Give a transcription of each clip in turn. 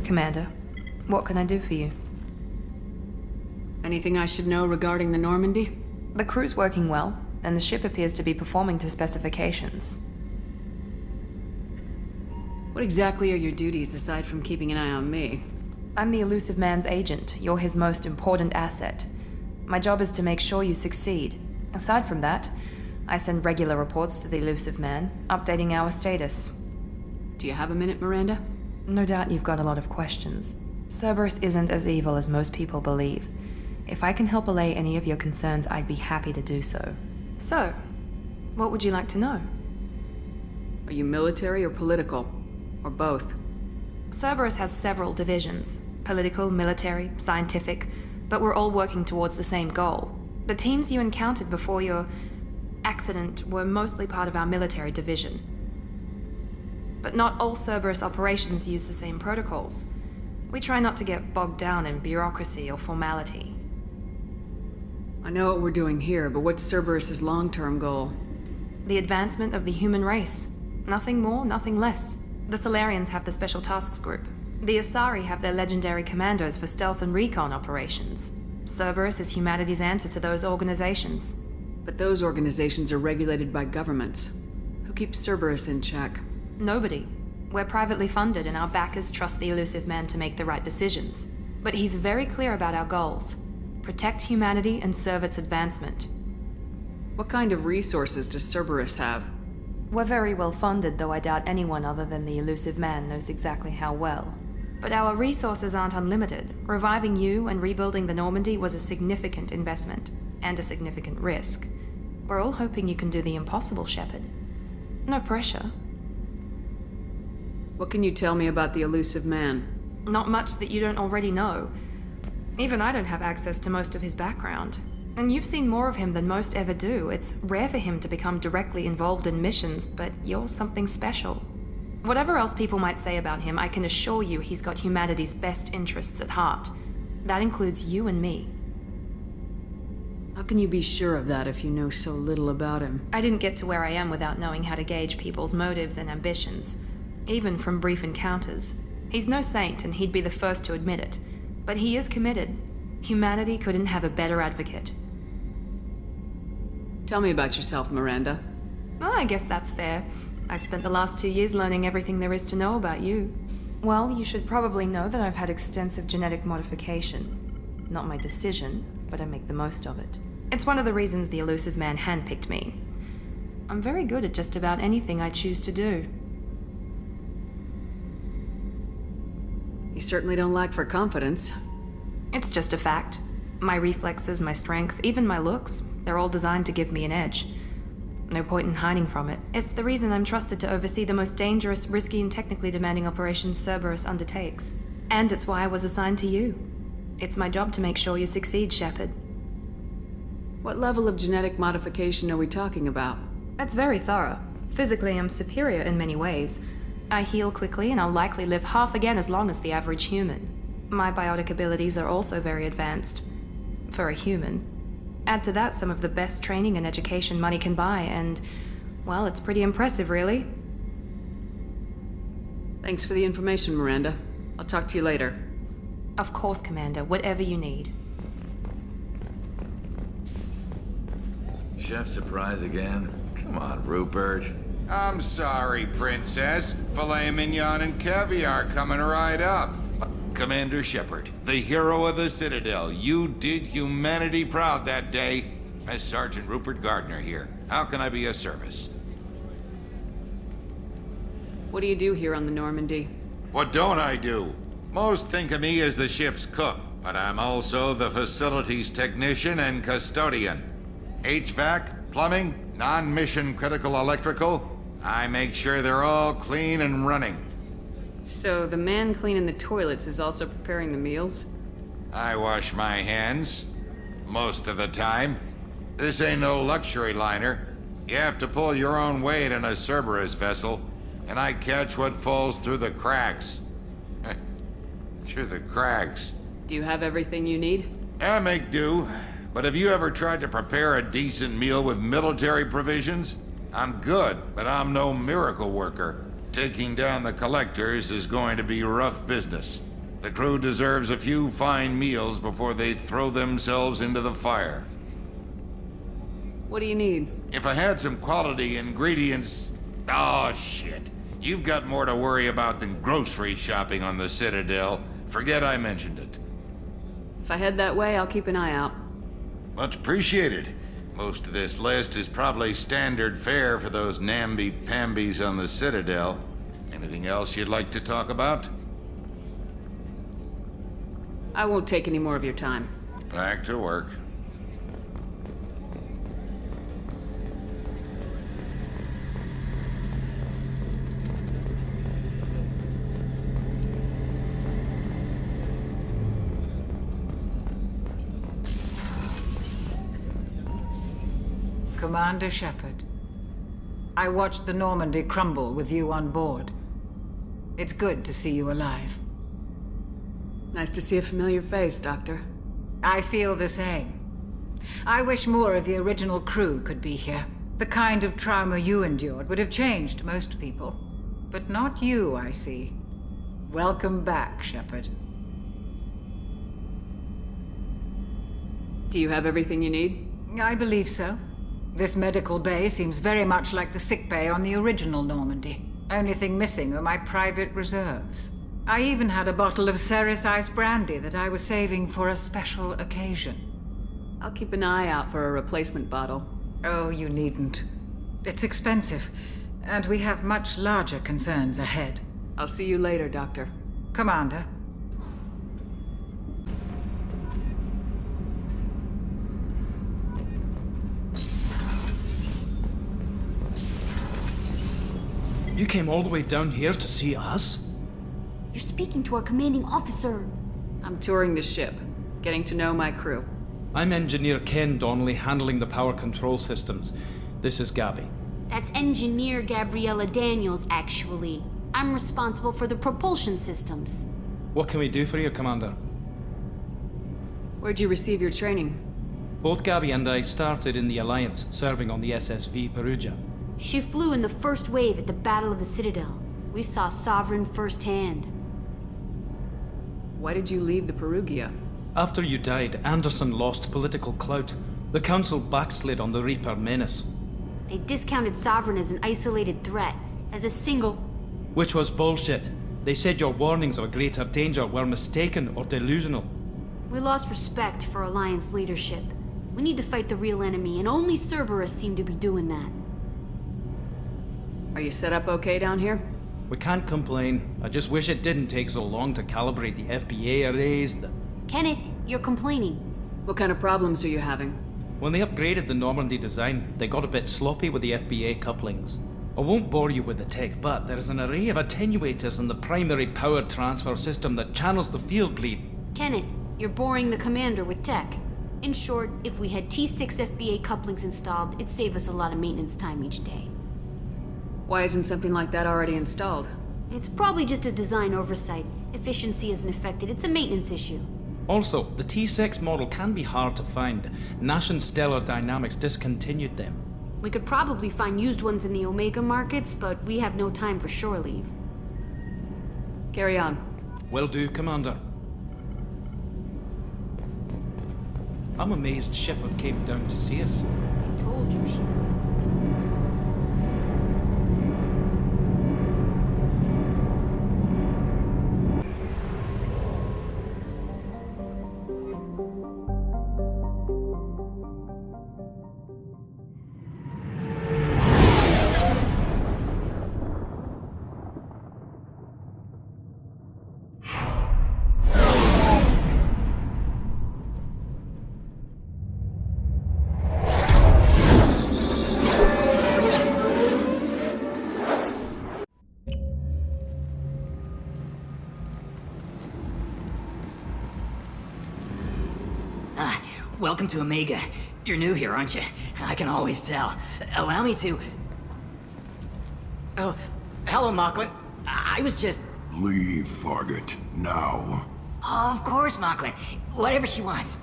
Commander, what can I do for you? Anything I should know regarding the Normandy? The crew's working well, and the ship appears to be performing to specifications. What exactly are your duties aside from keeping an eye on me? I'm the Elusive Man's agent. You're his most important asset. My job is to make sure you succeed. Aside from that, I send regular reports to the Elusive Man, updating our status. Do you have a minute, Miranda? No doubt you've got a lot of questions. Cerberus isn't as evil as most people believe. If I can help allay any of your concerns, I'd be happy to do so. So, what would you like to know? Are you military or political? Or both? Cerberus has several divisions. Political, military, scientific, but we're all working towards the same goal. The teams you encountered before your accident were mostly part of our military division. But not all Cerberus operations use the same protocols. We try not to get bogged down in bureaucracy or formality. I know what we're doing here, but what's Cerberus's long-term goal? The advancement of the human race. Nothing more, nothing less. The Solarians have the Special Tasks Group. The Asari have their legendary commandos for stealth and recon operations. Cerberus is humanity's answer to those organizations. But those organizations are regulated by governments. Who keeps Cerberus in check? Nobody. We're privately funded and our backers trust the Elusive Man to make the right decisions. But he's very clear about our goals. Protect humanity and serve its advancement. What kind of resources does Cerberus have? We're very well funded, though I doubt anyone other than the Elusive Man knows exactly how well. But our resources aren't unlimited. Reviving you and rebuilding the Normandy was a significant investment, and a significant risk. We're all hoping you can do the impossible, Shepard. No pressure. What can you tell me about the Elusive Man? Not much that you don't already know. Even I don't have access to most of his background. And you've seen more of him than most ever do. It's rare for him to become directly involved in missions, but you're something special. Whatever else people might say about him, I can assure you he's got humanity's best interests at heart. That includes you and me. How can you be sure of that if you know so little about him? I didn't get to where I am without knowing how to gauge people's motives and ambitions, even from brief encounters. He's no saint, and he'd be the first to admit it. But he is committed. Humanity couldn't have a better advocate. Tell me about yourself, Miranda. Oh, I guess that's fair. I've spent the last 2 years learning everything there is to know about you. Well, you should probably know that I've had extensive genetic modification. Not my decision, but I make the most of it. It's one of the reasons the Elusive Man handpicked me. I'm very good at just about anything I choose to do. You certainly don't lack for confidence. It's just a fact. My reflexes, my strength, even my looks, they're all designed to give me an edge. No point in hiding from it. It's the reason I'm trusted to oversee the most dangerous, risky, and technically demanding operations Cerberus undertakes. And it's why I was assigned to you. It's my job to make sure you succeed, Shepard. What level of genetic modification are we talking about? That's very thorough. Physically, I'm superior in many ways. I heal quickly, and I'll likely live half again as long as the average human. My biotic abilities are also very advanced. For a human. Add to that some of the best training and education money can buy, and, well, it's pretty impressive, really. Thanks for the information, Miranda. I'll talk to you later. Of course, Commander. Whatever you need. Chef surprise again? Come on, Rupert. I'm sorry, Princess. Filet mignon and caviar coming right up. Commander Shepard, the hero of the Citadel. You did humanity proud that day. As Sergeant Rupert Gardner here. How can I be of service? What do you do here on the Normandy? What don't I do? Most think of me as the ship's cook, but I'm also the facilities technician and custodian. HVAC, plumbing, non-mission critical electrical. I make sure they're all clean and running. So the man cleaning the toilets is also preparing the meals? I wash my hands. Most of the time. This ain't no luxury liner. You have to pull your own weight in a Cerberus vessel, and I catch what falls through the cracks. Through the cracks. Do you have everything you need? I make do. But have you ever tried to prepare a decent meal with military provisions? I'm good, but I'm no miracle worker. Taking down the collectors is going to be rough business. The crew deserves a few fine meals before they throw themselves into the fire. What do you need? If I had some quality ingredients... Oh, shit. You've got more to worry about than grocery shopping on the Citadel. Forget I mentioned it. If I head that way, I'll keep an eye out. Much appreciated. Most of this list is probably standard fare for those namby-pambies on the Citadel. Anything else you'd like to talk about? I won't take any more of your time. Back to work. Commander Shepard, I watched the Normandy crumble with you on board. It's good to see you alive. Nice to see a familiar face, Doctor. I feel the same. I wish more of the original crew could be here. The kind of trauma you endured would have changed most people. But not you, I see. Welcome back, Shepard. Do you have everything you need? I believe so. This medical bay seems very much like the sick bay on the original Normandy. Only thing missing are my private reserves. I even had a bottle of Ceres Ice Brandy that I was saving for a special occasion. I'll keep an eye out for a replacement bottle. Oh, you needn't. It's expensive, and we have much larger concerns ahead. I'll see you later, Doctor. Commander. You came all the way down here to see us? You're speaking to our commanding officer. I'm touring the ship, getting to know my crew. I'm Engineer Ken Donnelly, handling the power control systems. This is Gabby. That's Engineer Gabriella Daniels, actually. I'm responsible for the propulsion systems. What can we do for you, Commander? Where'd you receive your training? Both Gabby and I started in the Alliance, serving on the SSV Perugia. She flew in the first wave at the Battle of the Citadel. We saw Sovereign firsthand. Why did you leave the Perugia? After you died, Anderson lost political clout. The Council backslid on the Reaper menace. They discounted Sovereign as an isolated threat, as a single... Which was bullshit. They said your warnings of a greater danger were mistaken or delusional. We lost respect for Alliance leadership. We need to fight the real enemy, and only Cerberus seem to be doing that. Are you set up okay down here? We can't complain. I just wish it didn't take so long to calibrate the FBA arrays. Kenneth, you're complaining. What kind of problems are you having? When they upgraded the Normandy design, they got a bit sloppy with the FBA couplings. I won't bore you with the tech, but there is an array of attenuators in the primary power transfer system that channels the field bleed. Kenneth, you're boring the commander with tech. In short, if we had T6 FBA couplings installed, it'd save us a lot of maintenance time each day. Why isn't something like that already installed? It's probably just a design oversight. Efficiency isn't affected. It's a maintenance issue. Also, the T6 model can be hard to find. Nash and Stellar Dynamics discontinued them. We could probably find used ones in the Omega markets, but we have no time for shore leave. Carry on. Will do, Commander. I'm amazed Shepard came down to see us. I told you she... Welcome to Omega. You're new here, aren't you? I can always tell. Allow me to... Oh, hello, Mocklin. I was just... Leave, Fargate, now. Oh, of course, Mocklin. Whatever she wants.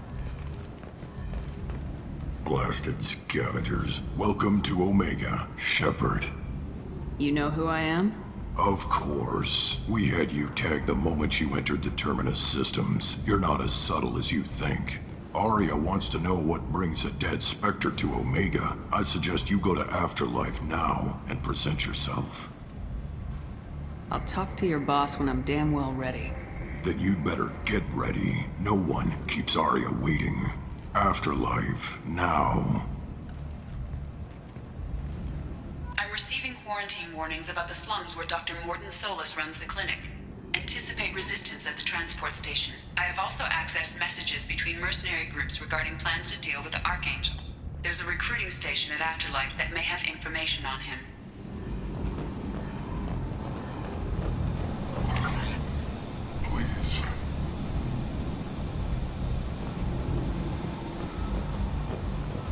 Blasted scavengers. Welcome to Omega, Shepard. You know who I am? Of course. We had you tagged the moment you entered the Terminus systems. You're not as subtle as you think. Arya wants to know what brings a dead Spectre to Omega. I suggest you go to Afterlife now and present yourself. I'll talk to your boss when I'm damn well ready. Then you'd better get ready. No one keeps Arya waiting. Afterlife now. I'm receiving quarantine warnings about the slums where Dr. Morden Solus runs the clinic. Anticipate resistance at the transport station. I have also accessed messages between mercenary groups regarding plans to deal with the Archangel. There's a recruiting station at Afterlife that may have information on him. Please.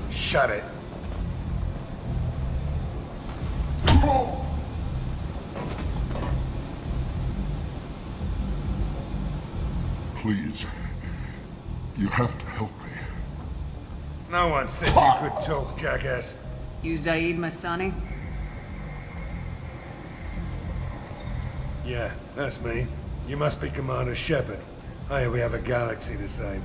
Shut it. Please. You have to help me. No one said you could talk, jackass. You Zaid Masani? Yeah, that's me. You must be Commander Shepard. Hey, we have a galaxy to save.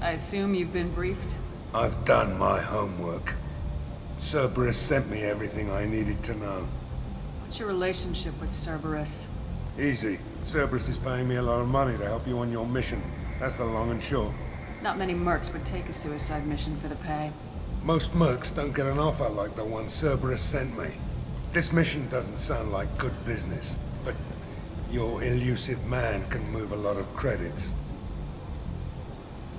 I assume you've been briefed? I've done my homework. Cerberus sent me everything I needed to know. What's your relationship with Cerberus? Easy. Cerberus is paying me a lot of money to help you on your mission. That's the long and short. Not many mercs would take a suicide mission for the pay. Most mercs don't get an offer like the one Cerberus sent me. This mission doesn't sound like good business, but your elusive man can move a lot of credits.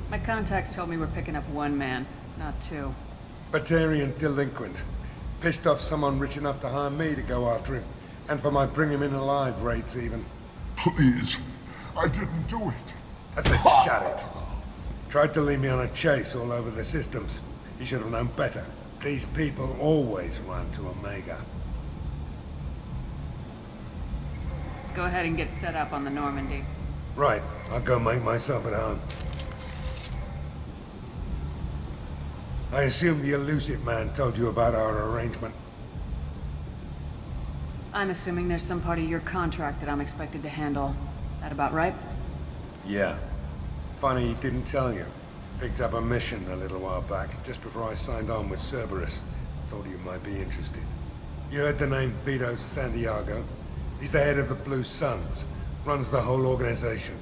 My contacts told me we're picking up one man, not two. Batarian delinquent. Pissed off someone rich enough to hire me to go after him. And for my bring him in alive rates even. Please. I didn't do it. I said shut it. Tried to lead me on a chase all over the systems. He should have known better. These people always run to Omega. Go ahead and get set up on the Normandy. Right. I'll go make myself at home. I assume the elusive man told you about our arrangement. I'm assuming there's some part of your contract that I'm expected to handle. That about right? Yeah. Funny he didn't tell you. Picked up a mission a little while back, just before I signed on with Cerberus. Thought you might be interested. You heard the name Vito Santiago? He's the head of the Blue Suns. Runs the whole organization.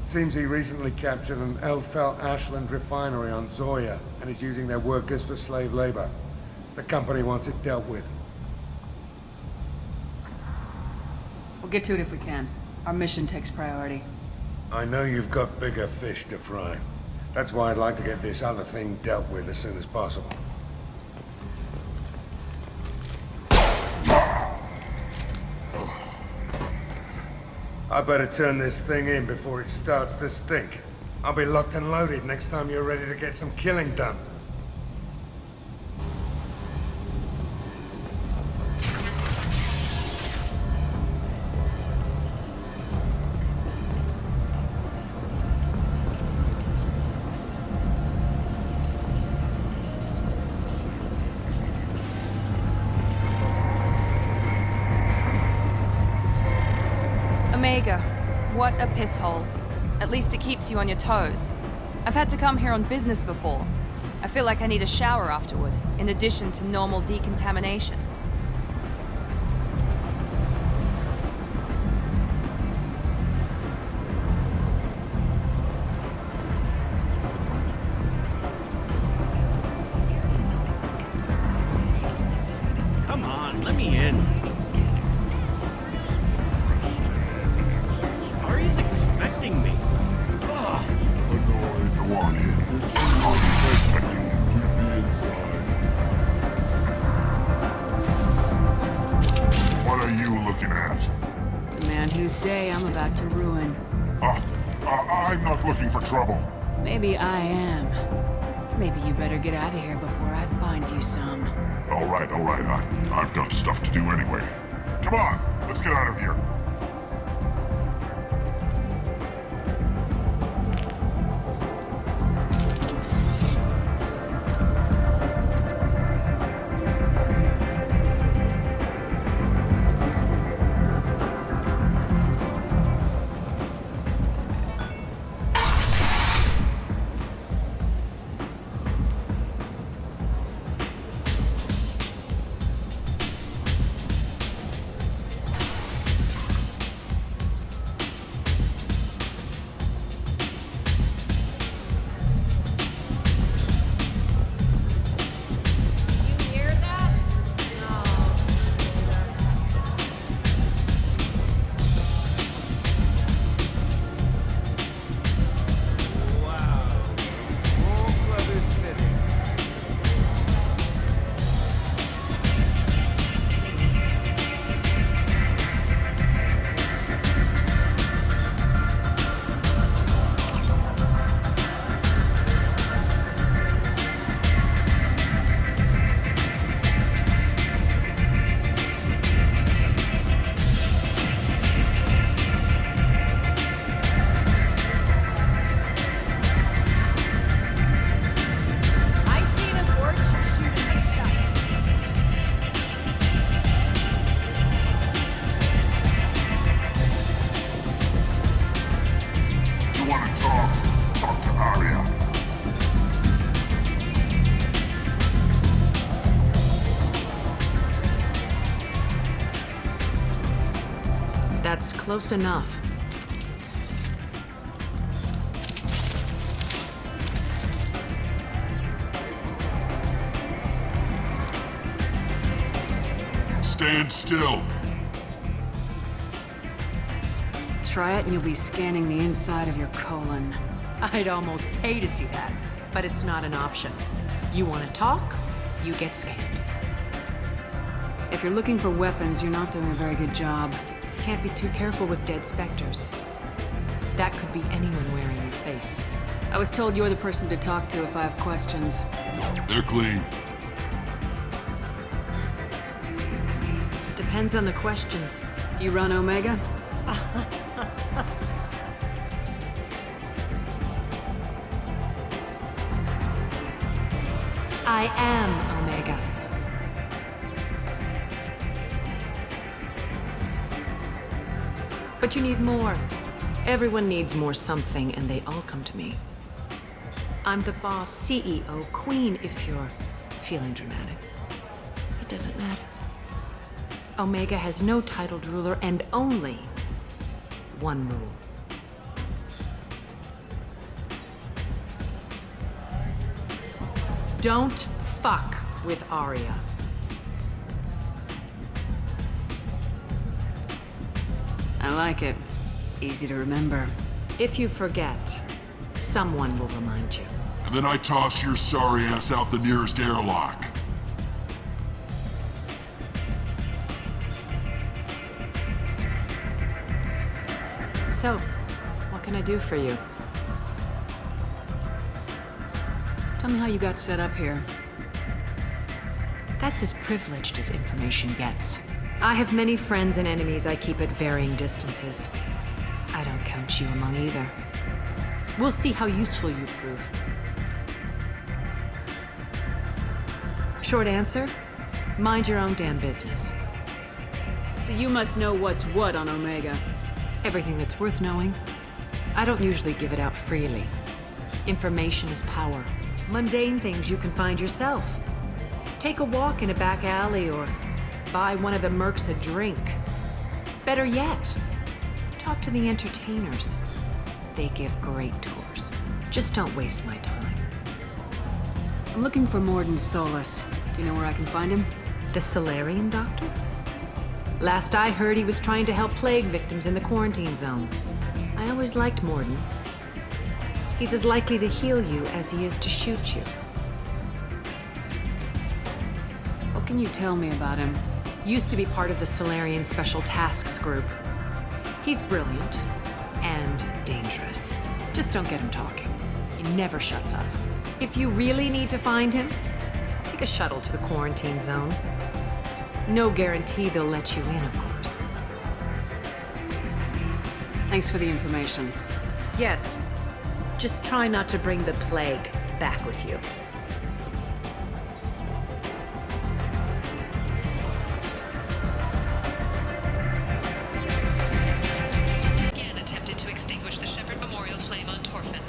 Seems he recently captured an Eldfell Ashland refinery on Zoya and is using their workers for slave labor. The company wants it dealt with. We'll get to it if we can. Our mission takes priority. I know you've got bigger fish to fry. That's why I'd like to get this other thing dealt with as soon as possible. I better turn this thing in before it starts to stink. I'll be locked and loaded next time you're ready to get some killing done. Omega, what a piss hole. At least it keeps you on your toes. I've had to come here on business before. I feel like I need a shower afterward, in addition to normal decontamination. Come on, let me in. Ari's expecting me. Ugh. Go on in. I'll be expecting you. What are you looking at? The man whose day I'm about to ruin. I'm not looking for trouble. Maybe I am. Maybe you better get out of here before I find you some. All right. I've got stuff to do anyway. Come on, let's get out of here. That's close enough. Stand still. Try it and you'll be scanning the inside of your colon. I'd almost pay to see that, but it's not an option. You want to talk, you get scanned. If you're looking for weapons, you're not doing a very good job. Can't be too careful with dead specters. That could be anyone wearing your face. I was told you're the person to talk to if I have questions. They're clean. Depends on the questions. You run Omega? I am Omega. But you need more. Everyone needs more something, and they all come to me. I'm the boss, CEO, queen, if you're feeling dramatic. It doesn't matter. Omega has no titled ruler and only one rule. Don't fuck with Arya. I like it. Easy to remember. If you forget, someone will remind you. And then I toss your sorry ass out the nearest airlock. So, what can I do for you? Tell me how you got set up here. That's as privileged as information gets. I have many friends and enemies I keep at varying distances. I don't count you among either. We'll see how useful you prove. Short answer, mind your own damn business. So you must know what's what on Omega. Everything that's worth knowing. I don't usually give it out freely. Information is power. Mundane things you can find yourself. Take a walk in a back alley or buy one of the mercs a drink. Better yet, talk to the entertainers. They give great tours. Just don't waste my time. I'm looking for Morden Solus. Do you know where I can find him? The Solarian doctor? Last I heard, he was trying to help plague victims in the quarantine zone. I always liked Morden. He's as likely to heal you as he is to shoot you. What can you tell me about him? Used to be part of the Solarian Special Tasks Group. He's brilliant and dangerous. Just don't get him talking. He never shuts up. If you really need to find him, take a shuttle to the quarantine zone. No guarantee they'll let you in, of course. Thanks for the information. Yes. Just try not to bring the plague back with you. Again attempted to extinguish the Shepard Memorial flame on Torfin.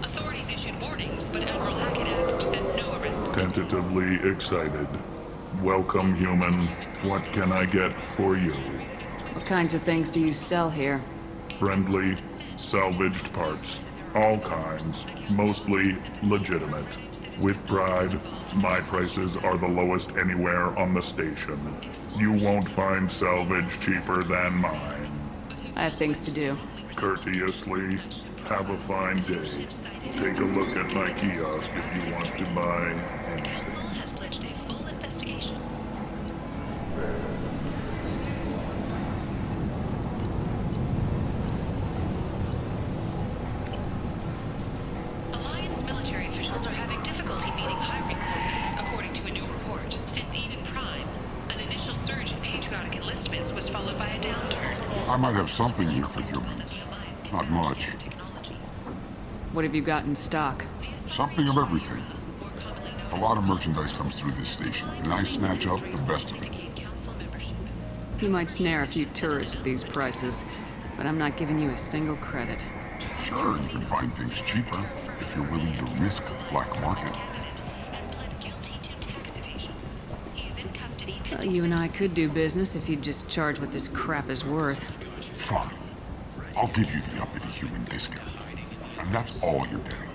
Authorities issued warnings, but Admiral Hackett asked that no arrests. Tentatively excited. Welcome, human. What can I get for you? What kinds of things do you sell here? Friendly, salvaged parts. All kinds. Mostly legitimate. With pride, my prices are the lowest anywhere on the station. You won't find salvage cheaper than mine. I have things to do. Courteously, have a fine day. Take a look at my kiosk if you want to buy anything. Has pledged a full investigation. Alliance military officials are having difficulty meeting hiring quotas, according to a new report. Since Eden Prime, an initial surge in patriotic enlistments was followed by a downturn. I might have something here for humans. Not much. What have you got in stock? Something of everything. A lot of merchandise comes through this station, and I snatch out the best of it. You might snare a few tourists with these prices, but I'm not giving you a single credit. Sure, you can find things cheaper if you're willing to risk the black market. Well, you and I could do business if you'd just charge what this crap is worth. Fine. I'll give you the uppity human discount. And that's all you're getting.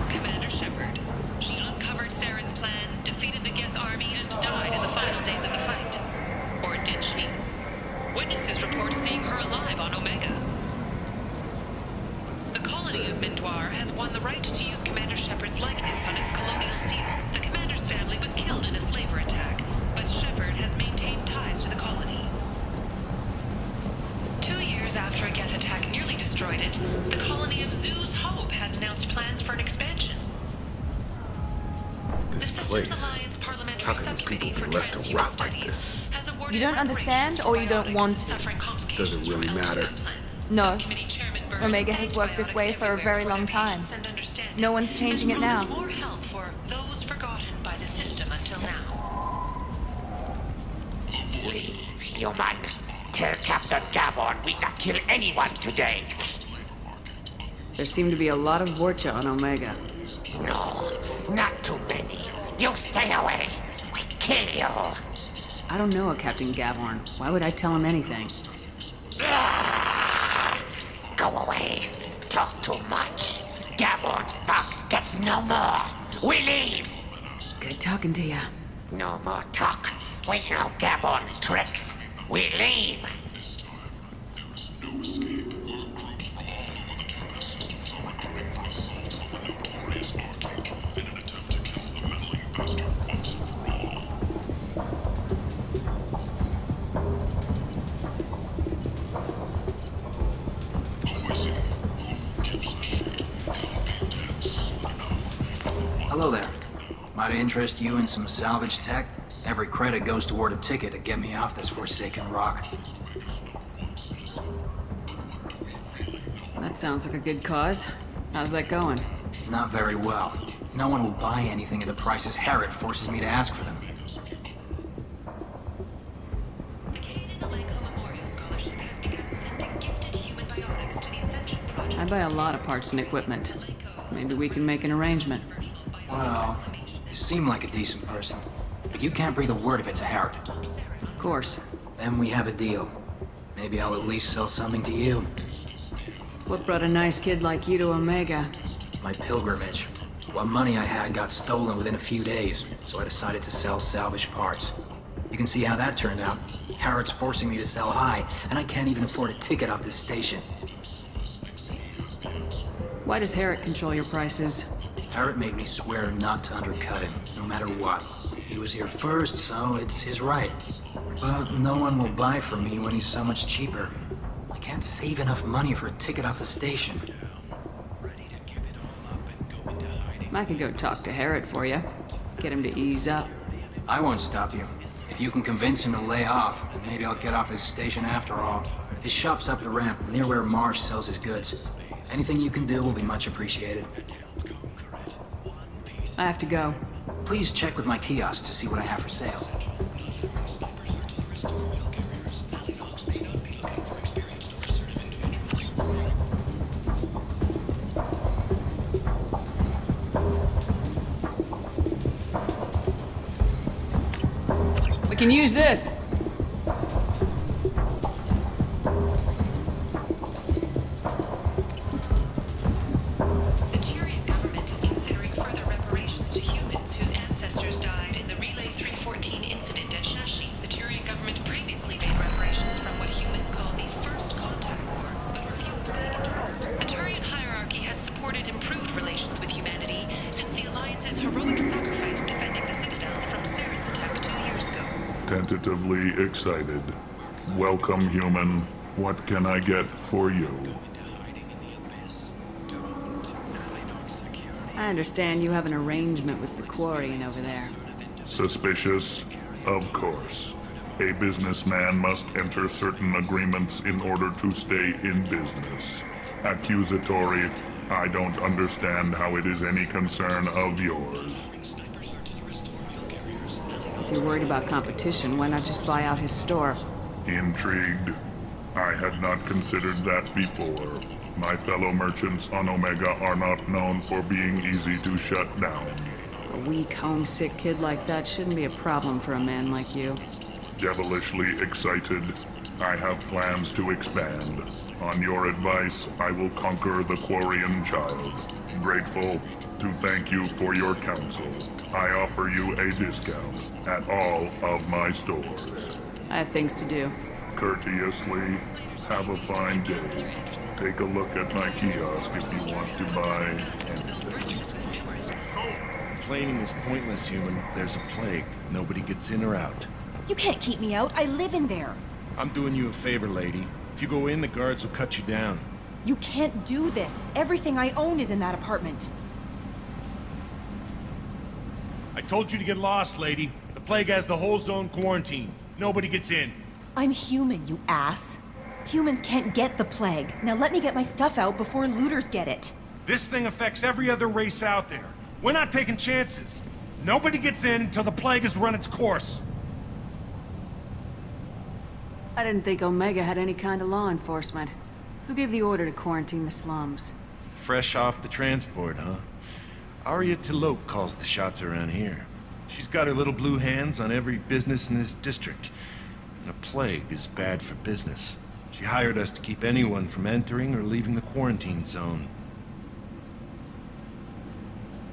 Commander Shepard. She uncovered Saren's plan, defeated the Geth army, and died in the final days of the fight. Or did she? Witnesses report seeing her alive on Omega. The colony of Mindoir has won the right to use Commander Shepard's likeness on its colonial seal. The commander's family was killed in a slaver attack, but Shepard has maintained ties to the colony. 2 years after a Geth attack nearly destroyed it, the colony of Zoo's Hope has announced plans for an expansion. This place. How can these people be left to rot like this? You don't understand, or you don't want to? Doesn't really matter. No. Omega has worked this way for a very long time. No one's changing it now. More help for those forgotten by the system until now. Leave, human. Tell Captain Gavon we not kill anyone today. There seem to be a lot of Vorcha on Omega. No, not too many. You stay away. We kill you. I don't know a Captain Gavon. Why would I tell him anything? Go away. Talk too much. Gavon's thugs get no more. We leave. Good talking to you. No more talk. We know Gavon's tricks. We leave. Hello there. Might I interest you in some salvage tech? Every credit goes toward a ticket to get me off this forsaken rock. That sounds like a good cause. How's that going? Not very well. No one will buy anything at the prices Harrod forces me to ask for them. I buy a lot of parts and equipment. Maybe we can make an arrangement. Well, you seem like a decent person. But you can't breathe a word of it to Harrod. Of course. Then we have a deal. Maybe I'll at least sell something to you. What brought a nice kid like you to Omega? My pilgrimage. What money I had got stolen within a few days, so I decided to sell salvage parts. You can see how that turned out. Harrod's forcing me to sell high, and I can't even afford a ticket off this station. Why does Harrod control your prices? Harrod made me swear not to undercut him, no matter what. He was here first, so it's his right. But no one will buy from me when he's so much cheaper. I can't save enough money for a ticket off the station. I could go talk to Harrod for you. Get him to ease up. I won't stop you. If you can convince him to lay off, then maybe I'll get off this station after all. His shop's up the ramp, near where Marsh sells his goods. Anything you can do will be much appreciated. I have to go. Please check with my kiosk to see what I have for sale. We can use this. Tentatively excited. Welcome, human. What can I get for you? I understand you have an arrangement with the Quarian over there. Suspicious? Of course. A businessman must enter certain agreements in order to stay in business. Accusatory, I don't understand how it is any concern of yours. If you're worried about competition, why not just buy out his store? Intrigued? I had not considered that before. My fellow merchants on Omega are not known for being easy to shut down. A weak, homesick kid like that shouldn't be a problem for a man like you. Devilishly excited. I have plans to expand. On your advice, I will conquer the Quarian child. Grateful to thank you for your counsel. I offer you a discount at all of my stores. I have things to do. Courteously, have a fine day. Take a look at my kiosk if you want to buy anything. Complaining is pointless, human. There's a plague. Nobody gets in or out. You can't keep me out. I live in there. I'm doing you a favor, lady. If you go in, the guards will cut you down. You can't do this. Everything I own is in that apartment. I told you to get lost, lady. The plague has the whole zone quarantined. Nobody gets in. I'm human, you ass. Humans can't get the plague. Now let me get my stuff out before looters get it. This thing affects every other race out there. We're not taking chances. Nobody gets in until the plague has run its course. I didn't think Omega had any kind of law enforcement. Who gave the order to quarantine the slums? Fresh off the transport, huh? Arya Talope calls the shots around here. She's got her little blue hands on every business in this district. And a plague is bad for business. She hired us to keep anyone from entering or leaving the quarantine zone.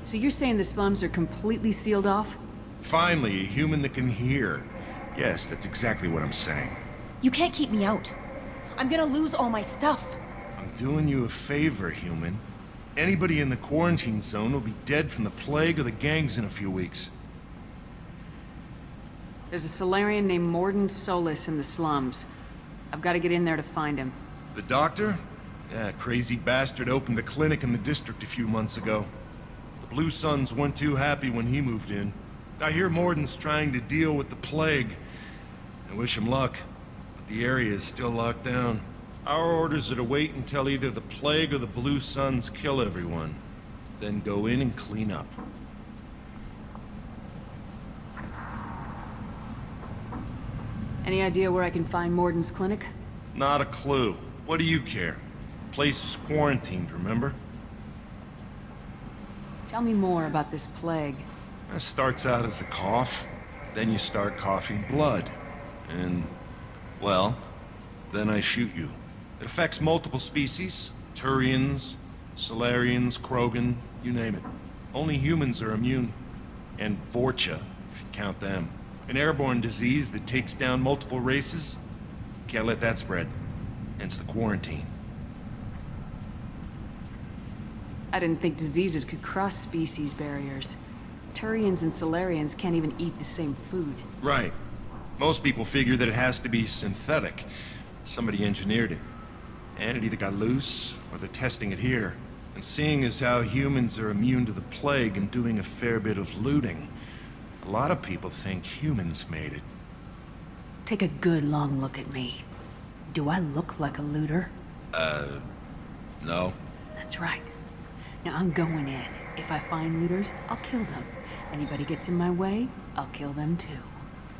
So you're saying the slums are completely sealed off? Finally, a human that can hear. Yes, that's exactly what I'm saying. You can't keep me out. I'm gonna lose all my stuff. I'm doing you a favor, human. Anybody in the quarantine zone will be dead from the plague or the gangs in a few weeks. There's a Solarian named Morden Solis in the slums. I've got to get in there to find him. The doctor? Yeah, crazy bastard opened a clinic in the district a few months ago. The Blue Suns weren't too happy when he moved in. I hear Morden's trying to deal with the plague. I wish him luck, but the area is still locked down. Our orders are to wait until either the plague or the Blue Suns kill everyone. Then go in and clean up. Any idea where I can find Morden's clinic? Not a clue. What do you care? The place is quarantined, remember? Tell me more about this plague. It starts out as a cough, then you start coughing blood. And, well, then I shoot you. It affects multiple species. Turians, Solarians, Krogan, you name it. Only humans are immune. And Vorcha, if you count them. An airborne disease that takes down multiple races. Can't let that spread. Hence the quarantine. I didn't think diseases could cross species barriers. Turians and Solarians can't even eat the same food. Right. Most people figure that it has to be synthetic. Somebody engineered it. And it either got loose, or they're testing it here. And seeing as how humans are immune to the plague and doing a fair bit of looting, a lot of people think humans made it. Take a good long look at me. Do I look like a looter? No. That's right. Now I'm going in. If I find looters, I'll kill them. Anybody gets in my way, I'll kill them too.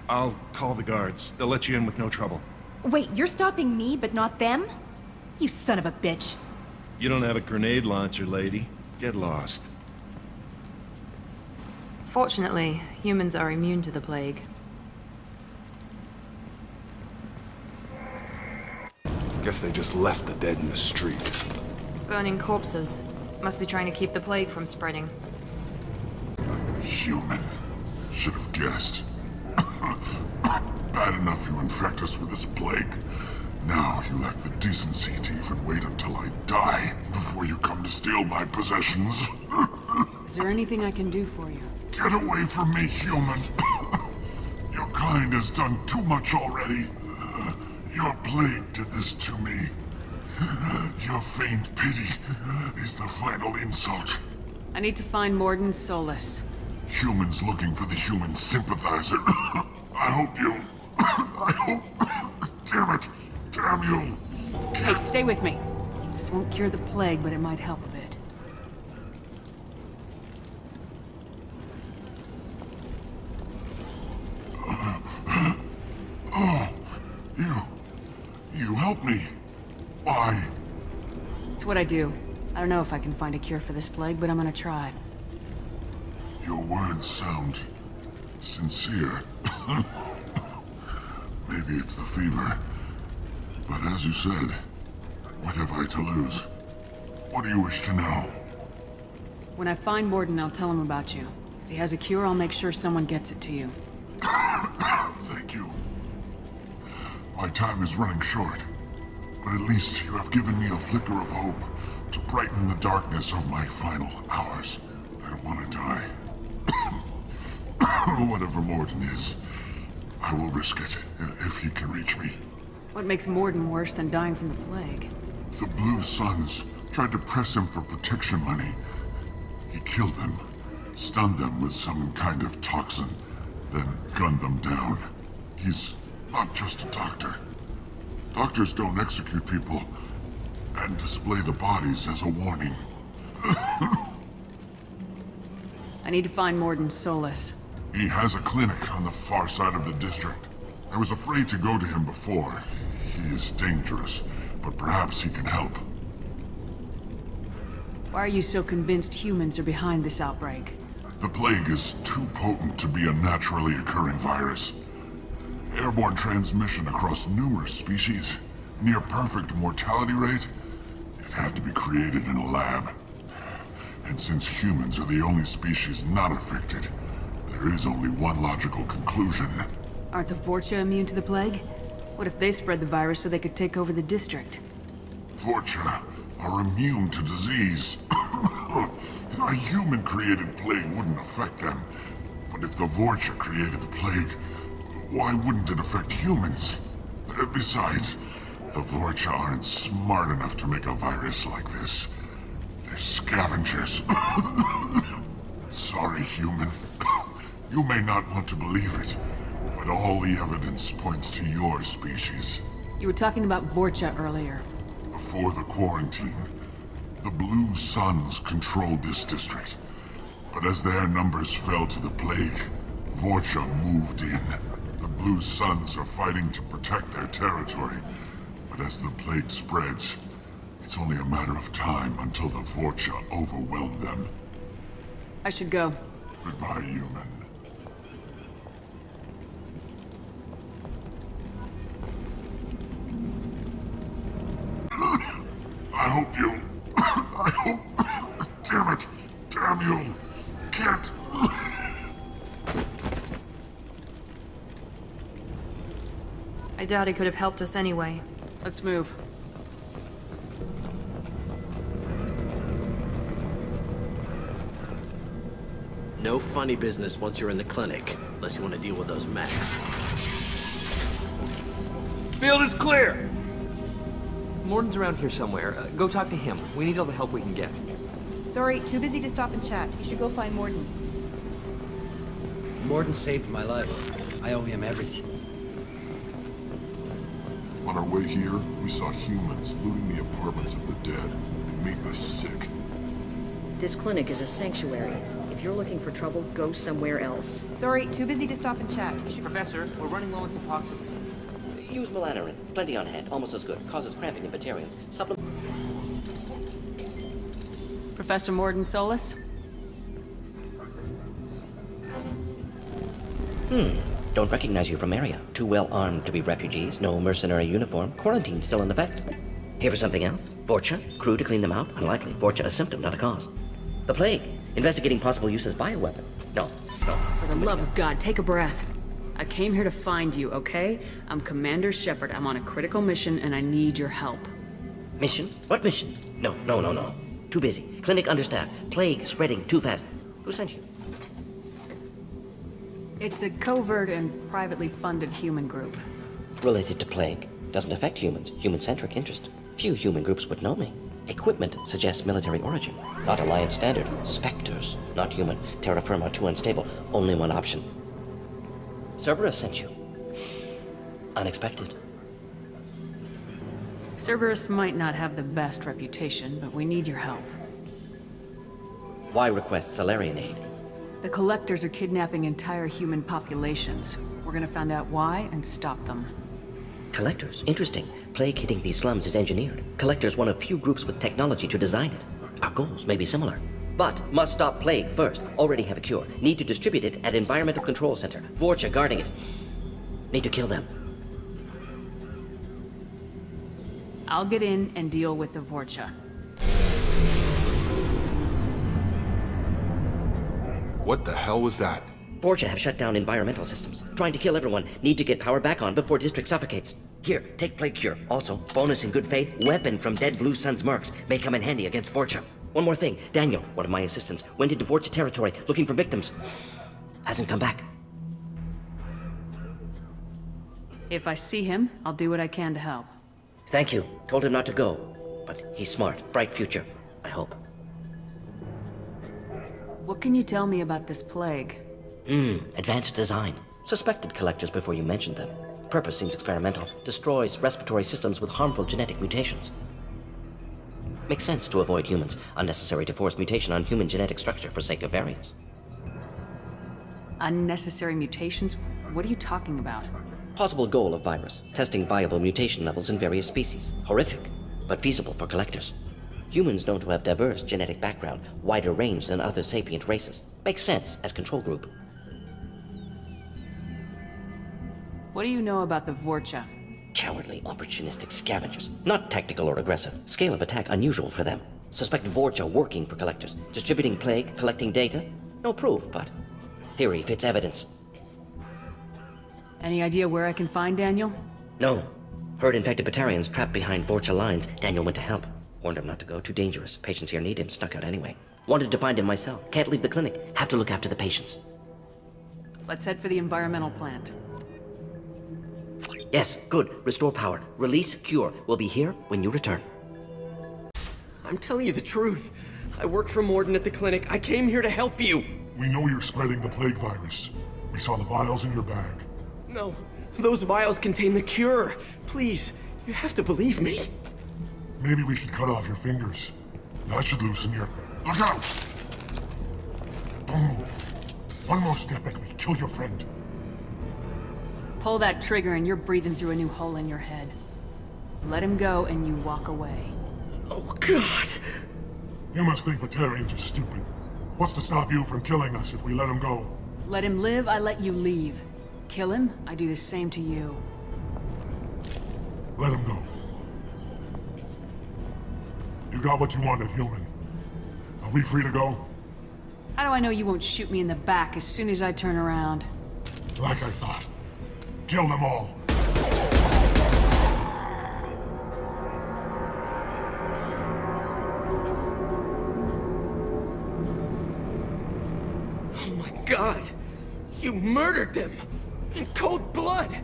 I'll call the guards. They'll let you in with no trouble. Wait, you're stopping me, but not them? You son of a bitch. You don't have a grenade launcher, lady. Get lost. Fortunately, humans are immune to the plague. Guess they just left the dead in the streets. Burning corpses. Must be trying to keep the plague from spreading. Human. Should have guessed. Bad enough you infect us with this plague. Now you lack the decency to even wait until I die before you come to steal my possessions. Is there anything I can do for you? Get away from me, human. Your kind has done too much already. Your plague did this to me. Your faint pity is the final insult. I need to find Morden Solis. Humans looking for the human sympathizer. I hope you Damn it! Damn you! Hey, stay with me. This won't cure the plague, but it might help a bit. You helped me. Why? It's what I do. I don't know if I can find a cure for this plague, but I'm gonna try. Your words sound sincere. Maybe it's the fever. But as you said, what have I to lose? What do you wish to know? When I find Morden, I'll tell him about you. If he has a cure, I'll make sure someone gets it to you. Thank you. My time is running short, but at least you have given me a flicker of hope to brighten the darkness of my final hours. I don't want to die. Whatever Morden is, I will risk it if he can reach me. What makes Morden worse than dying from the plague? The Blue Suns tried to press him for protection money. He killed them, stunned them with some kind of toxin, then gunned them down. He's not just a doctor. Doctors don't execute people and display the bodies as a warning. I need to find Morden Solus. He has a clinic on the far side of the district. I was afraid to go to him before. He is dangerous, but perhaps he can help. Why are you so convinced humans are behind this outbreak? The plague is too potent to be a naturally occurring virus. Airborne transmission across numerous species, near perfect mortality rate. It had to be created in a lab. And since humans are the only species not affected, there is only one logical conclusion. Aren't the Vorcha immune to the plague? What if they spread the virus so they could take over the district? Vorcha are immune to disease. A human-created plague wouldn't affect them. But if the Vorcha created the plague, why wouldn't it affect humans? Besides, the Vorcha aren't smart enough to make a virus like this. They're scavengers. Sorry, human. You may not want to believe it, but all the evidence points to your species. You were talking about Vorcha earlier. Before the quarantine, the Blue Suns controlled this district. But as their numbers fell to the plague, Vorcha moved in. The Blue Suns are fighting to protect their territory. But as the plague spreads, it's only a matter of time until the Vorcha overwhelm them. I should go. Goodbye, human. I hope... Damn it! Damn you! Can't... I doubt he could have helped us anyway. Let's move. No funny business once you're in the clinic, unless you want to deal with those mechs. Field is clear! Morden's around here somewhere. Go talk to him. We need all the help we can get. Sorry, too busy to stop and chat. You should go find Morden. Morden saved my life. I owe him everything. On our way here, we saw humans looting the apartments of the dead. It made me sick. This clinic is a sanctuary. If you're looking for trouble, go somewhere else. Sorry, too busy to stop and chat. You should... Professor, we're running low on Suboxone. Use melanorin. Plenty on hand. Almost as good. Causes cramping in Batarians. Professor Morden Solus? Don't recognize you from area. Too well armed to be refugees. No mercenary uniform. Quarantine still in effect. Here for something else? Vorcha? Crew to clean them out? Unlikely. Vorcha a symptom, not a cause. The plague. Investigating possible use as bioweapon. No. For the love of God, take a breath. I came here to find you, okay? I'm Commander Shepard. I'm on a critical mission, and I need your help. Mission? What mission? No. Too busy. Clinic understaffed. Plague spreading too fast. Who sent you? It's a covert and privately funded human group. Related to plague. Doesn't affect humans. Human-centric interest. Few human groups would know me. Equipment suggests military origin. Not Alliance standard. Spectres. Not human. Terra firma too unstable. Only one option. Cerberus sent you. Unexpected. Cerberus might not have the best reputation, but we need your help. Why request Salarian aid? The Collectors are kidnapping entire human populations. We're gonna find out why and stop them. Collectors? Interesting. Plague hitting these slums is engineered. Collectors one of few groups with technology to design it. Our goals may be similar. But must stop plague first. Already have a cure. Need to distribute it at Environmental Control Center. Vorcha guarding it. Need to kill them. I'll get in and deal with the Vorcha. What the hell was that? Vorcha have shut down environmental systems. Trying to kill everyone. Need to get power back on before District suffocates. Here, take Plague Cure. Also, bonus in good faith, weapon from dead Blue Sun's mercs. May come in handy against Vorcha. One more thing. Daniel, one of my assistants, went into Vorcha territory looking for victims. Hasn't come back. If I see him, I'll do what I can to help. Thank you. Told him not to go. But he's smart. Bright future. I hope. What can you tell me about this plague? Advanced design. Suspected Collectors before you mentioned them. Purpose seems experimental. Destroys respiratory systems with harmful genetic mutations. Makes sense to avoid humans. Unnecessary to force mutation on human genetic structure for sake of variance. Unnecessary mutations? What are you talking about? Possible goal of virus. Testing viable mutation levels in various species. Horrific, but feasible for Collectors. Humans known to have diverse genetic background, wider range than other sapient races. Makes sense as control group. What do you know about the Vorcha? Cowardly, opportunistic scavengers. Not tactical or aggressive. Scale of attack unusual for them. Suspect Vorcha working for Collectors. Distributing plague, collecting data. No proof, but theory fits evidence. Any idea where I can find Daniel? No. Heard infected Batarians trapped behind Vorcha lines. Daniel went to help. Warned him not to go. Too dangerous. Patients here need him. Snuck out anyway. Wanted to find him myself. Can't leave the clinic. Have to look after the patients. Let's head for the environmental plant. Yes, good. Restore power. Release cure. We'll be here when you return. I'm telling you the truth. I work for Morden at the clinic. I came here to help you. We know you're spreading the plague virus. We saw the vials in your bag. No, those vials contain the cure. Please, you have to believe me. Maybe we should cut off your fingers. That should loosen your... Look out! Don't move. One more step and we kill your friend. Pull that trigger and you're breathing through a new hole in your head. Let him go and you walk away. Oh, God! You must think Batarians are stupid. What's to stop you from killing us if we let him go? Let him live, I let you leave. Kill him, I do the same to you. Let him go. You got what you wanted, human. Are we free to go? How do I know you won't shoot me in the back as soon as I turn around? Like I thought. Kill them all. Oh my God! You murdered them! In cold blood!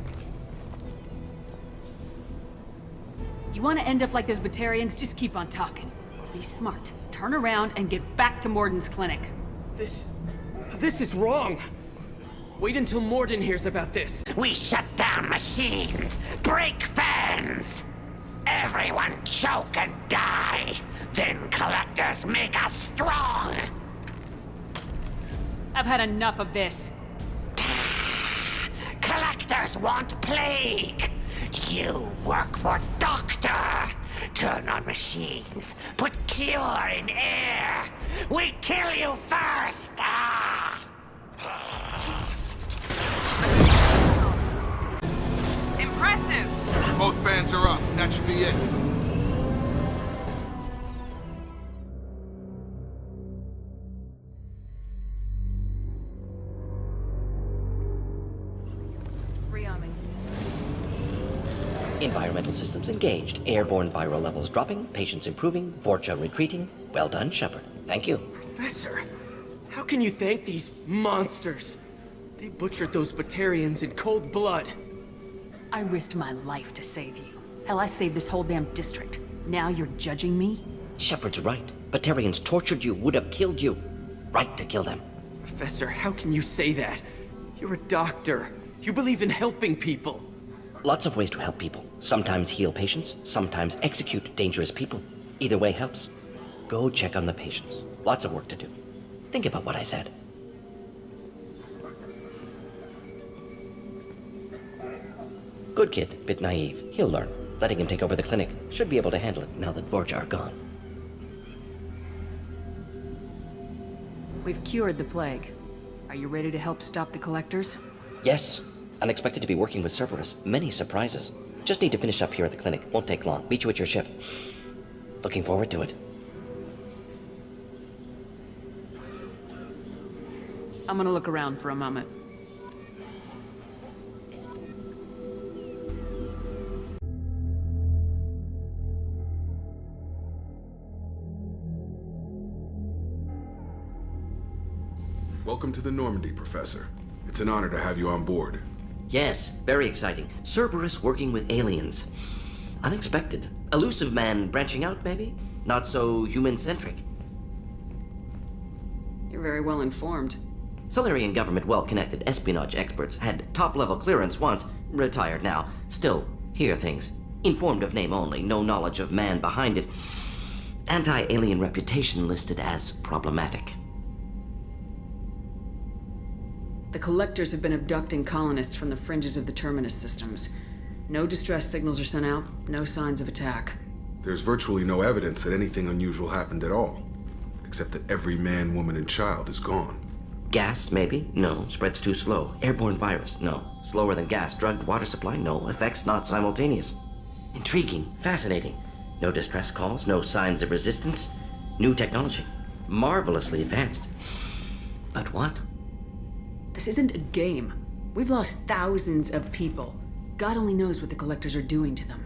You want to end up like those Batarians? Just keep on talking. Be smart. Turn around and get back to Morden's clinic. This is wrong. Wait until Morden hears about this. We shut down machines, break fans. Everyone choke and die. Then Collectors make us strong. I've had enough of this. Collectors want plague. You work for Doctor. Turn on machines. Put cure in air. We kill you first. Impressive. Both fans are up. That should be it. Environmental systems engaged. Airborne viral levels dropping. Patients improving. Vorcha retreating. Well done, Shepard. Thank you. Professor, how can you thank these monsters? They butchered those Batarians in cold blood. I risked my life to save you. Hell, I saved this whole damn district. Now you're judging me? Shepard's right. Batarians tortured you, would have killed you. Right to kill them. Professor, how can you say that? You're a doctor. You believe in helping people. Lots of ways to help people. Sometimes heal patients, sometimes execute dangerous people. Either way helps. Go check on the patients. Lots of work to do. Think about what I said. Good kid, bit naive. He'll learn. Letting him take over the clinic. Should be able to handle it now that Vorcha are gone. We've cured the plague. Are you ready to help stop the collectors? Yes. Unexpected to be working with Cerberus. Many surprises. Just need to finish up here at the clinic. Won't take long. Meet you at your ship. Looking forward to it. I'm gonna look around for a moment. Welcome to the Normandy, Professor. It's an honor to have you on board. Yes, very exciting. Cerberus working with aliens. Unexpected. Elusive man branching out, maybe? Not so human-centric. You're very well informed. Solarian government well-connected espionage experts had top-level clearance once, retired now. Still, hear things. Informed of name only, no knowledge of man behind it. Anti-alien reputation listed as problematic. The collectors have been abducting colonists from the fringes of the Terminus systems. No distress signals are sent out, no signs of attack. There's virtually no evidence that anything unusual happened at all, except that every man, woman, and child is gone. Gas, maybe? No. Spreads too slow. Airborne virus? No. Slower than gas. Drugged water supply? No. Effects not simultaneous. Intriguing. Fascinating. No distress calls. No signs of resistance. New technology. Marvelously advanced. But what? This isn't a game. We've lost thousands of people. God only knows what the collectors are doing to them.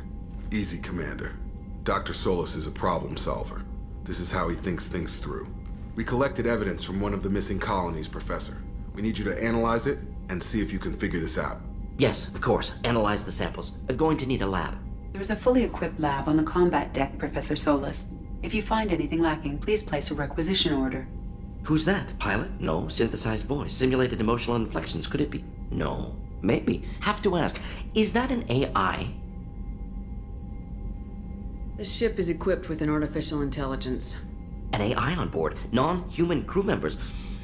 Easy, Commander. Dr. Solis is a problem solver. This is how he thinks things through. We collected evidence from one of the missing colonies, Professor. We need you to analyze it and see if you can figure this out. Yes, of course. Analyze the samples. Going to need a lab. There is a fully equipped lab on the combat deck, Professor Solis. If you find anything lacking, please place a requisition order. Who's that? Pilot? No. Synthesized voice. Simulated emotional inflections. Could it be? No. Maybe. Have to ask. Is that an AI? The ship is equipped with an artificial intelligence. An AI on board. Non-human crew members.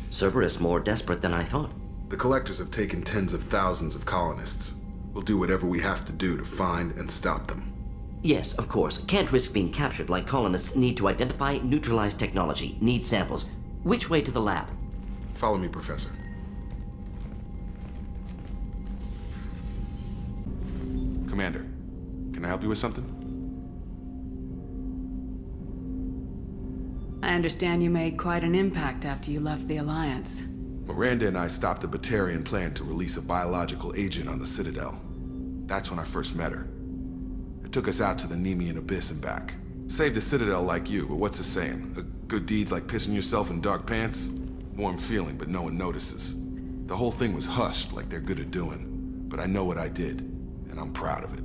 Cerberus more desperate than I thought. The collectors have taken tens of thousands of colonists. We'll do whatever we have to do to find and stop them. Yes, of course. Can't risk being captured like colonists need to identify, neutralize technology, need samples. Which way to the lab? Follow me, Professor. Commander, can I help you with something? I understand you made quite an impact after you left the Alliance. Miranda and I stopped a Batarian plan to release a biological agent on the Citadel. That's when I first met her. It took us out to the Nemean Abyss and back. Saved the Citadel like you, but what's the saying? A good deed's like pissing yourself in dark pants? Warm feeling, but no one notices. The whole thing was hushed like they're good at doing. But I know what I did, and I'm proud of it.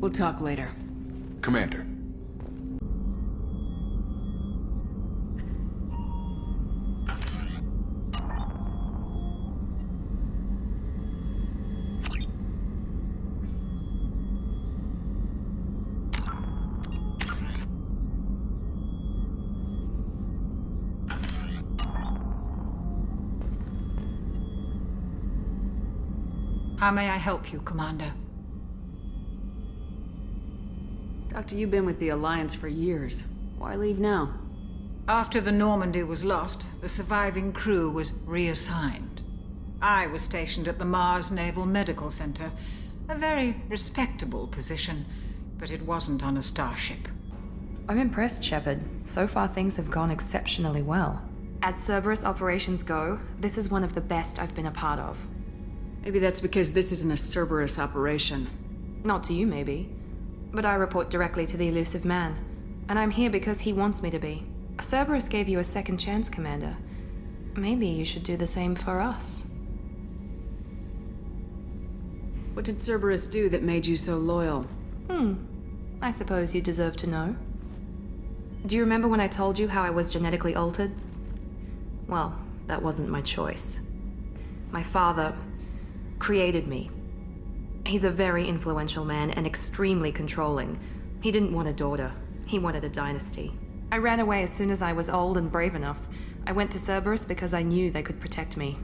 We'll talk later. Commander. How may I help you, Commander? Doctor, you've been with the Alliance for years. Why leave now? After the Normandy was lost, the surviving crew was reassigned. I was stationed at the Mars Naval Medical Center, a very respectable position, but it wasn't on a starship. I'm impressed, Shepard. So far things have gone exceptionally well. As Cerberus operations go, this is one of the best I've been a part of. Maybe that's because this isn't a Cerberus operation. Not to you, maybe. But I report directly to the elusive man. And I'm here because he wants me to be. Cerberus gave you a second chance, Commander. Maybe you should do the same for us. What did Cerberus do that made you so loyal? I suppose you deserve to know. Do you remember when I told you how I was genetically altered? Well, that wasn't my choice. My father created me. He's a very influential man and extremely controlling. He didn't want a daughter. He wanted a dynasty. I ran away as soon as I was old and brave enough. I went to Cerberus because I knew they could protect me.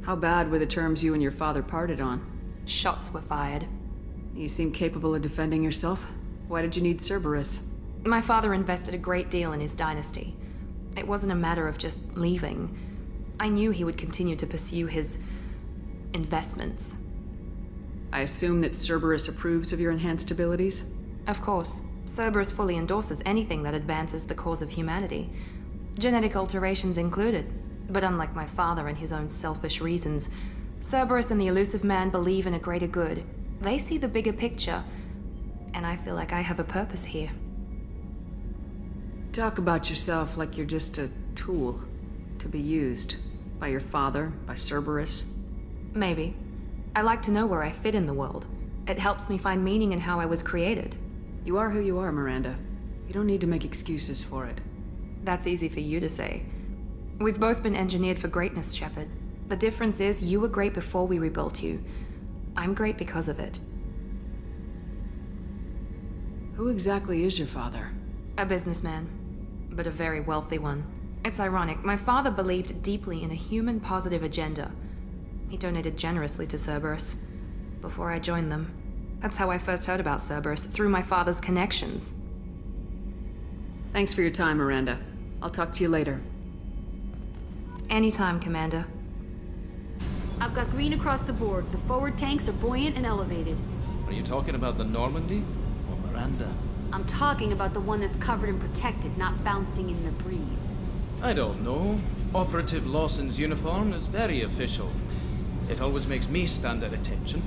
How bad were the terms you and your father parted on? Shots were fired. You seem capable of defending yourself. Why did you need Cerberus? My father invested a great deal in his dynasty. It wasn't a matter of just leaving. I knew he would continue to pursue his investments. I assume that Cerberus approves of your enhanced abilities? Of course. Cerberus fully endorses anything that advances the cause of humanity. Genetic alterations included. But unlike my father and his own selfish reasons, Cerberus and the Elusive Man believe in a greater good. They see the bigger picture, and I feel like I have a purpose here. Talk about yourself like you're just a tool to be used by your father, by Cerberus. Maybe. I like to know where I fit in the world. It helps me find meaning in how I was created. You are who you are, Miranda. You don't need to make excuses for it. That's easy for you to say. We've both been engineered for greatness, Shepard. The difference is you were great before we rebuilt you. I'm great because of it. Who exactly is your father? A businessman, but a very wealthy one. It's ironic, my father believed deeply in a human-positive agenda. He donated generously to Cerberus before I joined them. That's how I first heard about Cerberus, through my father's connections. Thanks for your time, Miranda. I'll talk to you later. Anytime, Commander. I've got green across the board. The forward tanks are buoyant and elevated. Are you talking about the Normandy or Miranda? I'm talking about the one that's covered and protected, not bouncing in the breeze. I don't know. Operative Lawson's uniform is very official. It always makes me stand at attention.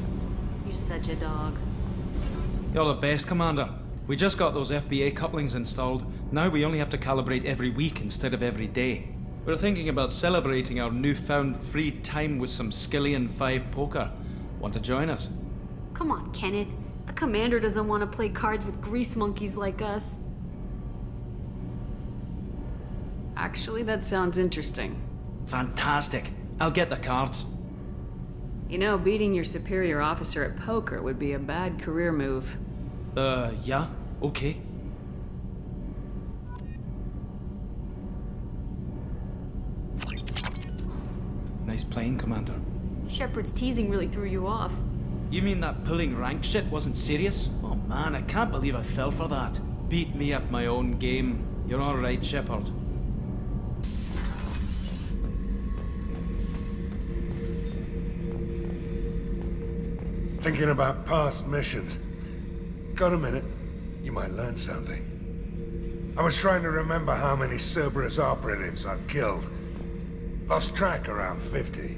You're such a dog. You're the best, Commander. We just got those FBA couplings installed. Now we only have to calibrate every week instead of every day. We're thinking about celebrating our newfound free time with some Skillian 5 poker. Want to join us? Come on, Kenneth. The commander doesn't want to play cards with grease monkeys like us. Actually, that sounds interesting. Fantastic. I'll get the cards. You know, beating your superior officer at poker would be a bad career move. Yeah? Okay. Nice playing, Commander. Shepard's teasing really threw you off. You mean that pulling rank shit wasn't serious? Oh man, I can't believe I fell for that. Beat me at my own game. You're alright, Shepard. Thinking about past missions. Got a minute? You might learn something. I was trying to remember how many Cerberus operatives I've killed. Lost track around 50.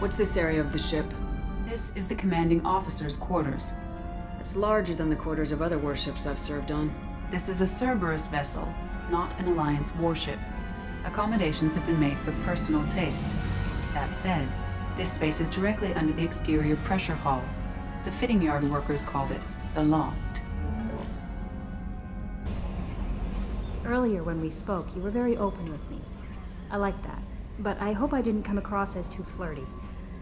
What's this area of the ship? This is the commanding officer's quarters. It's larger than the quarters of other warships I've served on. This is a Cerberus vessel, not an Alliance warship. Accommodations have been made for personal taste. That said, this space is directly under the exterior pressure hull. The fitting yard workers called it the loft. Earlier when we spoke, you were very open with me. I like that, but I hope I didn't come across as too flirty.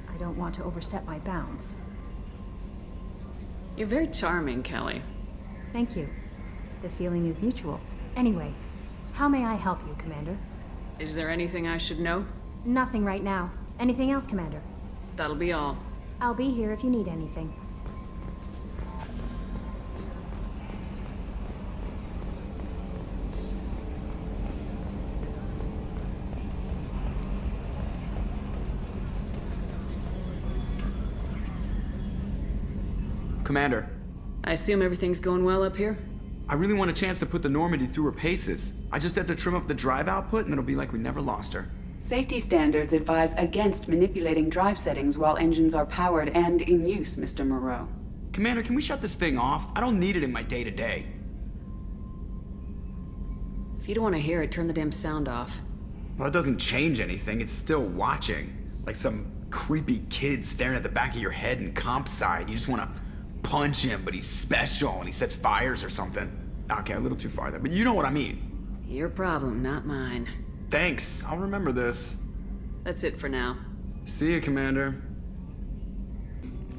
I don't want to overstep my bounds. You're very charming, Kelly. Thank you. The feeling is mutual. Anyway, how may I help you, Commander? Is there anything I should know? Nothing right now. Anything else, Commander? That'll be all. I'll be here if you need anything. Commander. I assume everything's going well up here? I really want a chance to put the Normandy through her paces. I just have to trim up the drive output and it'll be like we never lost her. Safety standards advise against manipulating drive settings while engines are powered and in use, Mr. Moreau. Commander, can we shut this thing off? I don't need it in my day-to-day. If you don't want to hear it, turn the damn sound off. Well, it doesn't change anything. It's still watching. Like some creepy kid staring at the back of your head in comp side. You just want to punch him, but he's special and he sets fires or something. Okay, a little too far there, but you know what I mean. Your problem, not mine. Thanks. I'll remember this. That's it for now. See you, Commander.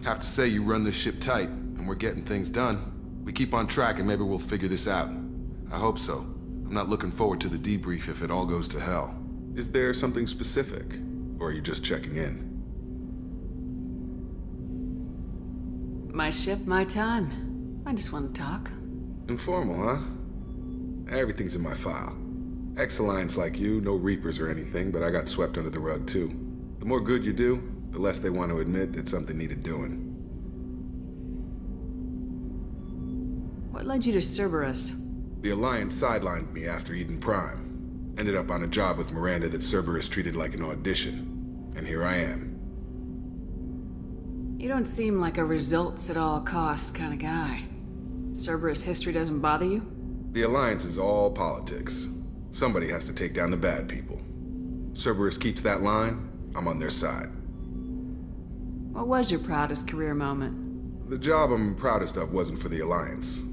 Have to say you run this ship tight, and we're getting things done. We keep on track and maybe we'll figure this out. I hope so. I'm not looking forward to the debrief if it all goes to hell. Is there something specific? Or are you just checking in? My ship, my time. I just want to talk. Informal, huh? Everything's in my file. Ex-Alliance like you, no Reapers or anything, but I got swept under the rug too. The more good you do, the less they want to admit that something needed doing. What led you to Cerberus? The Alliance sidelined me after Eden Prime. Ended up on a job with Miranda that Cerberus treated like an audition. And here I am. You don't seem like a results at all costs kind of guy. Cerberus history doesn't bother you? The Alliance is all politics. Somebody has to take down the bad people. Cerberus keeps that line, I'm on their side. What was your proudest career moment? The job I'm proudest of wasn't for the Alliance.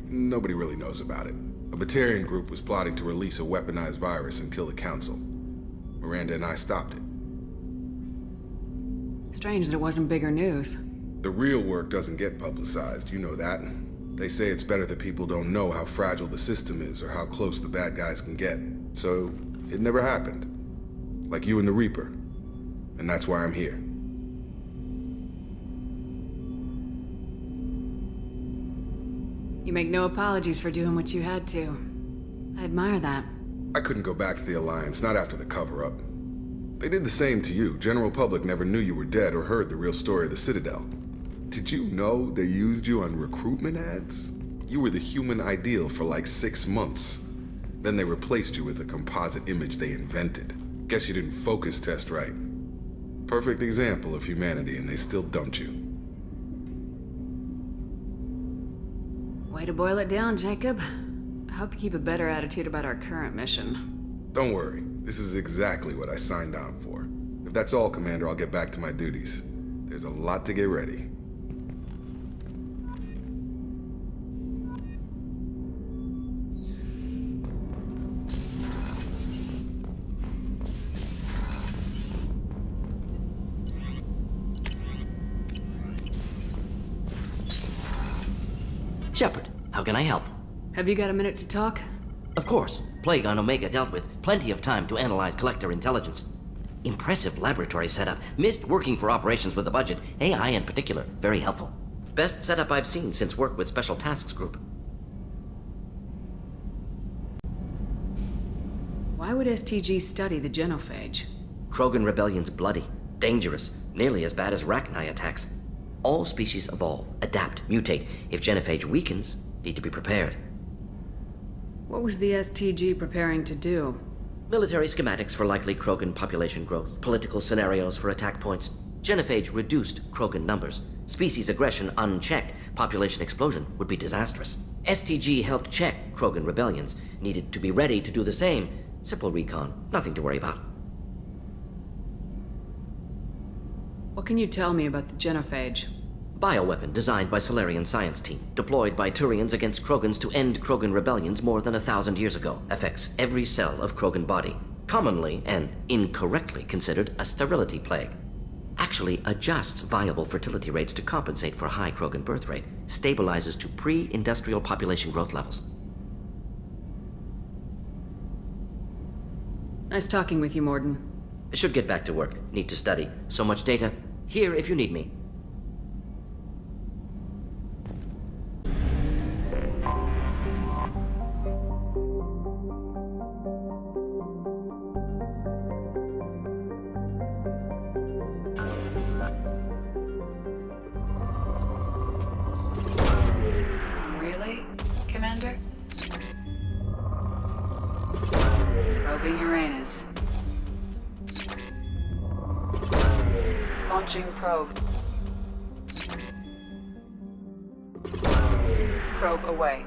Nobody really knows about it. A Batarian group was plotting to release a weaponized virus and kill the Council. Miranda and I stopped it. Strange that it wasn't bigger news. The real work doesn't get publicized, you know that. They say it's better that people don't know how fragile the system is or how close the bad guys can get. So, it never happened. Like you and the Reaper. And that's why I'm here. You make no apologies for doing what you had to. I admire that. I couldn't go back to the Alliance, not after the cover-up. They did the same to you. General public never knew you were dead or heard the real story of the Citadel. Did you know they used you on recruitment ads? You were the human ideal for like 6 months. Then they replaced you with a composite image they invented. Guess you didn't focus test right. Perfect example of humanity, and they still dumped you. Way to boil it down, Jacob. I hope you keep a better attitude about our current mission. Don't worry. This is exactly what I signed on for. If that's all, Commander, I'll get back to my duties. There's a lot to get ready. Shepard, how can I help? Have you got a minute to talk? Of course. Plague on Omega dealt with. Plenty of time to analyze collector intelligence. Impressive laboratory setup. Missed working for operations with a budget. AI in particular. Very helpful. Best setup I've seen since work with Special Tasks Group. Why would STG study the genophage? Krogan rebellion's bloody. Dangerous. Nearly as bad as Rachni attacks. All species evolve, adapt, mutate. If genophage weakens, need to be prepared. What was the STG preparing to do? Military schematics for likely Krogan population growth, political scenarios for attack points. Genophage reduced Krogan numbers. Species aggression unchecked, population explosion would be disastrous. STG helped check Krogan rebellions, needed to be ready to do the same. Simple recon, nothing to worry about. What can you tell me about the genophage? Bioweapon designed by Solarian science team, deployed by Turians against Krogans to end Krogan rebellions more than 1,000 years ago. Affects every cell of Krogan body. Commonly and incorrectly considered a sterility plague. Actually adjusts viable fertility rates to compensate for high Krogan birth rate. Stabilizes to pre-industrial population growth levels. Nice talking with you, Morden. Should get back to work. Need to study. So much data. Here if you need me. Really, Commander? Probing Uranus. Launching probe. Probe away.